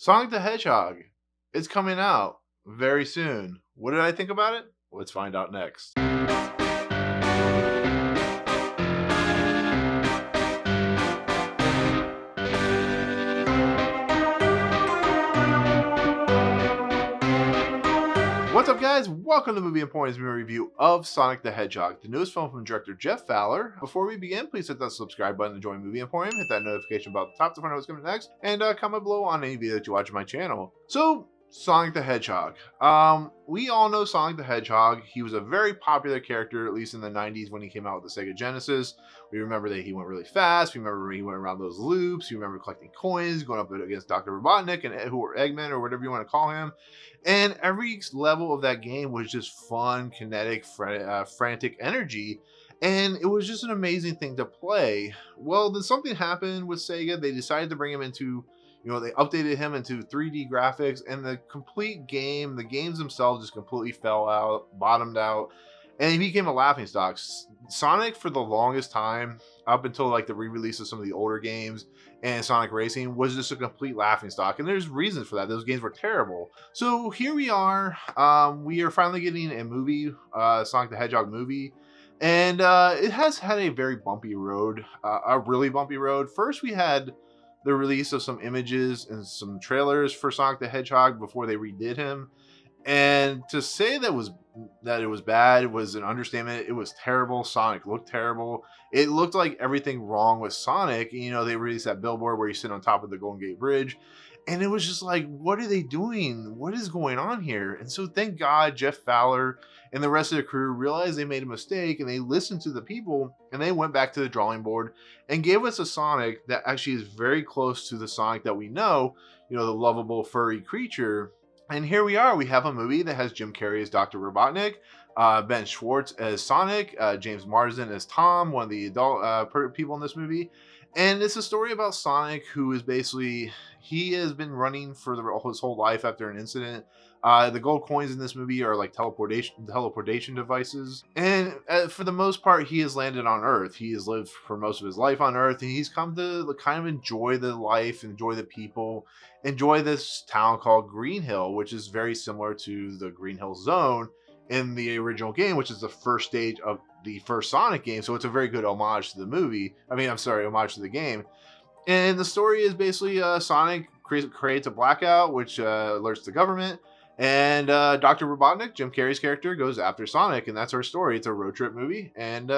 Sonic the Hedgehog. It's coming out very soon. What did I think about it? Let's find out next. What's up, guys? Welcome to Movie Emporium's movie review of Sonic the Hedgehog, the newest film from director Jeff Fowler. Before we begin, please hit that subscribe button to join Movie Emporium, hit that notification bell at the top to find out what's coming next, and comment below on any video that you watch on my channel. So, Sonic the Hedgehog. We all know Sonic the Hedgehog. He was a very popular character, at least in the 90s when he came out with the Sega Genesis. We remember that he went really fast. We remember when he went around those loops. We remember collecting coins, going up against Dr. Robotnik and or Eggman or whatever you want to call him. And every level of that game was just fun, kinetic, frantic energy. And it was just an amazing thing to play. Well, then something happened with Sega. They decided to bring him into, they updated him into 3D graphics, and the complete game, the games themselves just completely fell out, bottomed out, and he became a laughingstock. Sonic, for the longest time, up until like the re-release of some of the older games and Sonic Racing, was just a complete laughingstock, and there's reasons for that. Those games were terrible. So here we are. We are finally getting a movie, Sonic the Hedgehog movie. And it has had a very bumpy road, a really bumpy road. First, we had the release of some images and some trailers for Sonic the Hedgehog before they redid him. And to say that it was bad was an understatement. It was terrible. Sonic looked terrible. It looked like everything wrong with Sonic. They released that billboard where you sit on top of the Golden Gate Bridge. And it was just like, what are they doing? What is going on here? And so thank God Jeff Fowler and the rest of the crew realized they made a mistake, and they listened to the people, and they went back to the drawing board and gave us a Sonic that actually is very close to the Sonic that we know, the lovable furry creature. And here we are. We have a movie that has Jim Carrey as Dr. Robotnik, Ben Schwartz as Sonic, James Marsden as Tom, one of the adult people in this movie. And it's a story about Sonic, who is basically, he has been running for his whole life after an incident. The gold coins in this movie are like teleportation devices. And for the most part, he has landed on Earth. He has lived for most of his life on Earth, and he's come to kind of enjoy the life, enjoy the people, enjoy this town called Green Hill, which is very similar to the Green Hill Zone in the original game, which is the first stage of the first Sonic game. So it's a very good homage to the movie. Homage to the game. And the story is basically Sonic creates a blackout, which alerts the government. And Dr. Robotnik, Jim Carrey's character, goes after Sonic. And that's our story. It's a road trip movie. And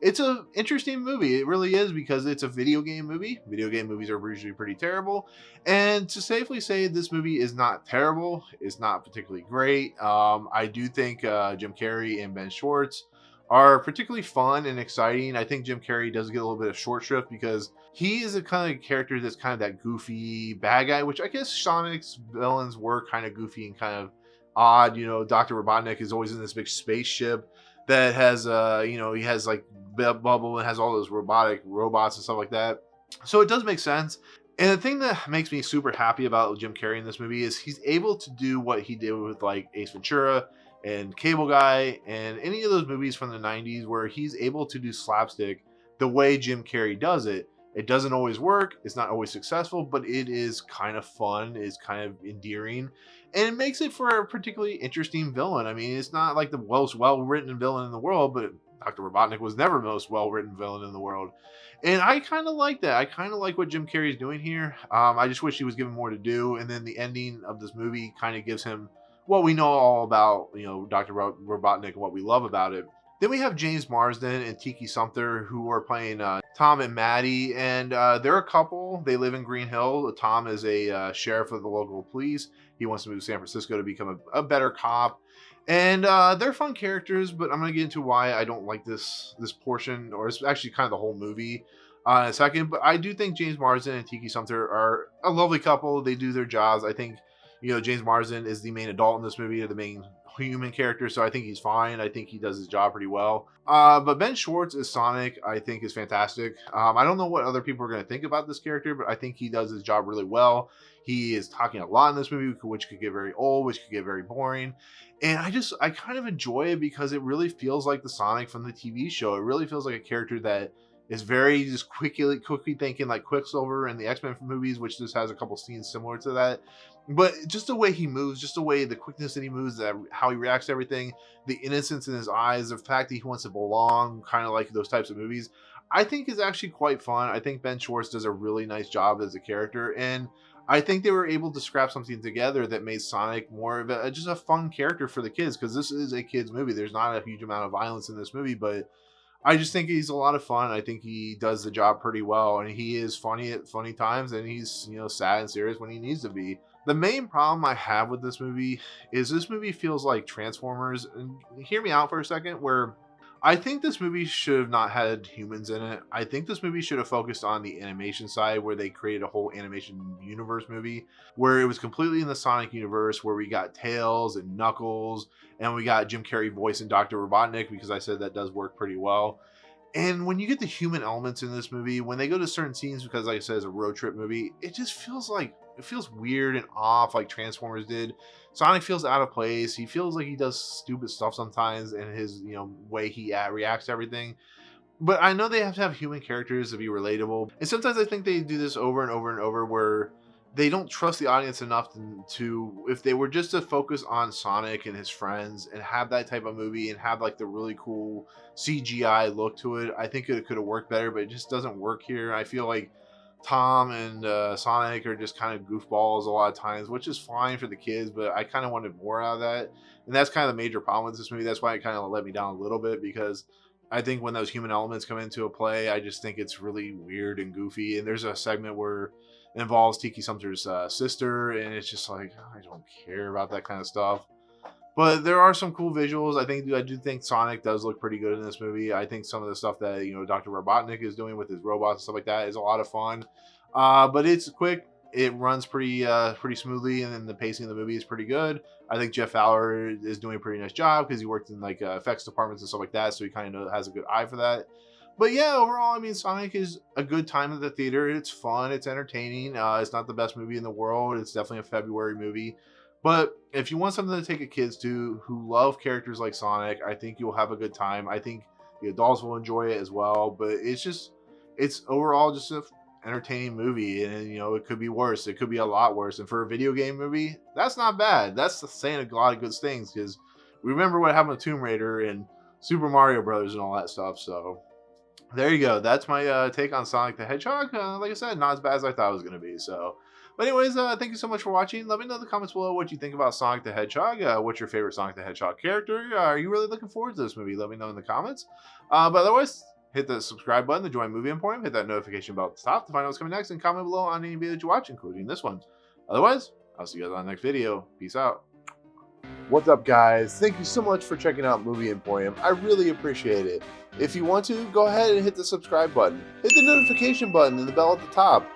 it's an interesting movie. It really is, because it's a video game movie. Video game movies are usually pretty terrible. And to safely say this movie is not terrible, it's not particularly great. I do think Jim Carrey and Ben Schwartz are particularly fun and exciting. I think Jim Carrey does get a little bit of short shrift because he is a kind of character that's kind of that goofy bad guy, which I guess Sonic's villains were kind of goofy and kind of odd. Dr. Robotnik is always in this big spaceship that has, he has like bubble and has all those robotic robots and stuff like that. So it does make sense. And the thing that makes me super happy about Jim Carrey in this movie is he's able to do what he did with like Ace Ventura and Cable Guy and any of those movies from the 90s, where he's able to do slapstick the way Jim Carrey does it. It doesn't always work. It's not always successful, but it is kind of fun. It's kind of endearing, and it makes it for a particularly interesting villain. It's not like the most well-written villain in the world, but Dr. Robotnik was never the most well-written villain in the world. And I kind of like that. I kind of like what Jim Carrey is doing here. I just wish he was given more to do. And then the ending of this movie kind of gives him what we know all about, Dr. Robotnik and what we love about it. Then we have James Marsden and Tika Sumpter, who are playing Tom and Maddie, and they're a couple. They live in Green Hill. Tom is a sheriff of the local police. He wants to move to San Francisco to become a better cop. And they're fun characters, but I'm going to get into why I don't like this portion, or it's actually kind of the whole movie in a second. But I do think James Marsden and Tika Sumpter are a lovely couple. They do their jobs. I think James Marsden is the main adult in this movie, or the main human character, so I think he's fine. I think he does his job pretty well. But Ben Schwartz as Sonic, I think, is fantastic. I don't know what other people are going to think about this character, but I think he does his job really well. He is talking a lot in this movie, which could get very old, which could get very boring. And I kind of enjoy it because it really feels like the Sonic from the TV show. It really feels like a character that It's very just quickly thinking, like Quicksilver in the X-Men movies, which just has a couple scenes similar to that. But just the way he moves, just the way the quickness that he moves, that how he reacts to everything, the innocence in his eyes, the fact that he wants to belong, kind of like those types of movies, I think is actually quite fun. I think Ben Schwartz does a really nice job as a character, and I think they were able to scrap something together that made Sonic more of just a fun character for the kids, because this is a kids movie. There's not a huge amount of violence in this movie, but I just think he's a lot of fun. I think he does the job pretty well, and he is funny at funny times, and he's, sad and serious when he needs to be. The main problem I have with this movie is this movie feels like Transformers. And hear me out for a second, where I think this movie should have not had humans in it. I think this movie should have focused on the animation side, where they created a whole animation universe movie where it was completely in the Sonic universe, where we got Tails and Knuckles, and we got Jim Carrey voicing Dr. Robotnik, because I said that does work pretty well. And when you get the human elements in this movie, when they go to certain scenes, because like I said, it's a road trip movie, it just feels like, it feels weird and off, like Transformers did. Sonic feels out of place. He feels like he does stupid stuff sometimes in his, way he reacts to everything. But I know they have to have human characters to be relatable. And sometimes I think they do this over and over and over, where they don't trust the audience enough to if they were just to focus on Sonic and his friends and have that type of movie and have like the really cool CGI look to it, I think it could have worked better, but it just doesn't work here. I feel like Tom and Sonic are just kind of goofballs a lot of times, which is fine for the kids, but I kind of wanted more out of that. And that's kind of the major problem with this movie. That's why it kind of let me down a little bit, because I think when those human elements come into a play, I just think it's really weird and goofy. And there's a segment where it involves Tiki Sumpter's sister, and it's just like, I don't care about that kind of stuff. But there are some cool visuals. I do think Sonic does look pretty good in this movie. I think some of the stuff that Dr. Robotnik is doing with his robots and stuff like that is a lot of fun. But it's quick. It runs pretty smoothly, and then the pacing of the movie is pretty good. I think Jeff Fowler is doing a pretty nice job, because he worked in like effects departments and stuff like that, so he kind of has a good eye for that. But yeah, overall, I mean, Sonic is a good time at the theater. It's fun. It's entertaining. It's not the best movie in the world. It's definitely a February movie. But if you want something to take a kids to who love characters like Sonic, I think you'll have a good time. I think the adults will enjoy it as well. But it's overall just an entertaining movie. And, it could be worse. It could be a lot worse. And for a video game movie, that's not bad. That's saying a lot of good things, because we remember what happened with Tomb Raider and Super Mario Brothers and all that stuff. So there you go. That's my take on Sonic the Hedgehog. Like I said, not as bad as I thought it was going to be. So, but anyways, thank you so much for watching. Let me know in the comments below what you think about Sonic the Hedgehog. What's your favorite Sonic the Hedgehog character? Are you really looking forward to this movie? Let me know in the comments. But otherwise, hit the subscribe button to join Movie Emporium. Hit that notification bell at the top to find out what's coming next. And comment below on any video that you watch, including this one. Otherwise, I'll see you guys on the next video. Peace out. What's up, guys? Thank you so much for checking out Movie Emporium. I really appreciate it. If you want to, go ahead and hit the subscribe button. Hit the notification button and the bell at the top.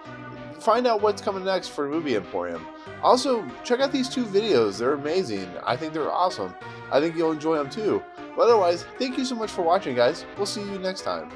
Find out what's coming next for Movie Emporium. Also, check out these two videos. They're amazing. I think they're awesome. I think you'll enjoy them too. But otherwise, thank you so much for watching, guys. We'll see you next time.